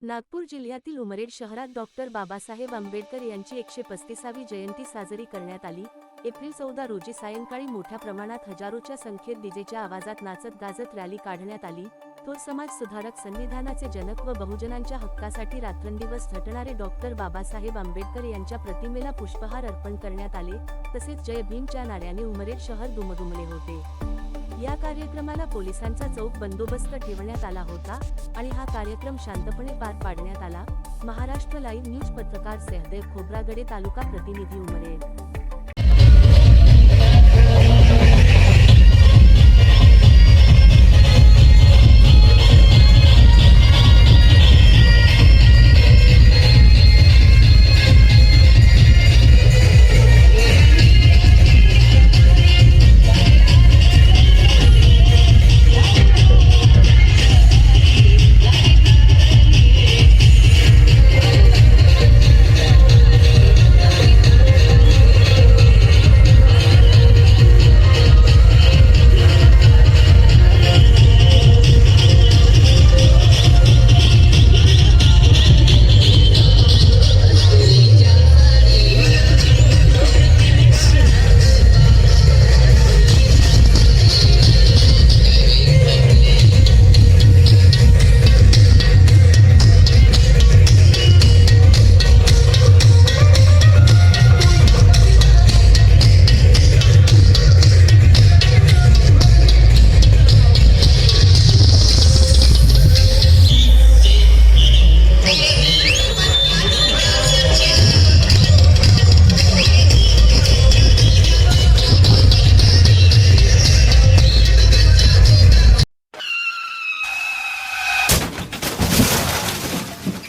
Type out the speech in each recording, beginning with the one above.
नागपूर जिल्ह्यातील उमरेड शहरात डॉक्टर बाबासाहेब आंबेडकर यांची 135वी जयंती साजरी करण्यात आली। एप्रिल 14 रोजी सायंकाळी मोठ्या प्रमाणात हजारोच्या संख्येत डीजेच्या आवाजात नाचत गाजत रॅली काढण्यात आली। थोर समाज सुधारक, संविधानाचे जनक व बहुजनांच्या हक्कासाठी रात्रंदिवस झटणारे डॉक्टर बाबासाहेब आंबेडकर यांच्या प्रतिमेला पुष्पहार अर्पण करण्यात आले। तसेच जय भीमच्या नाऱ्याने उमरेड शहर दुमदुमले होते। या कार्यक्रमाला पोलिसांचा चोख बंदोबस्त ठेवण्यात आला होता आणि हा कार्यक्रम शांतपणे पार पाडण्यात आला। महाराष्ट्र लाईव्ह न्यूज पत्रकार सहदेव खोब्रागडे, तालुका प्रतिनिधी उमरेड।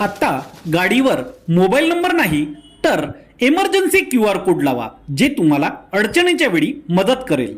आता गाडीवर मोबाईल नंबर नाही तर इमर्जन्सी QR कोड लावा, जे तुम्हाला अडचणीच्या वेळी मदत करेल।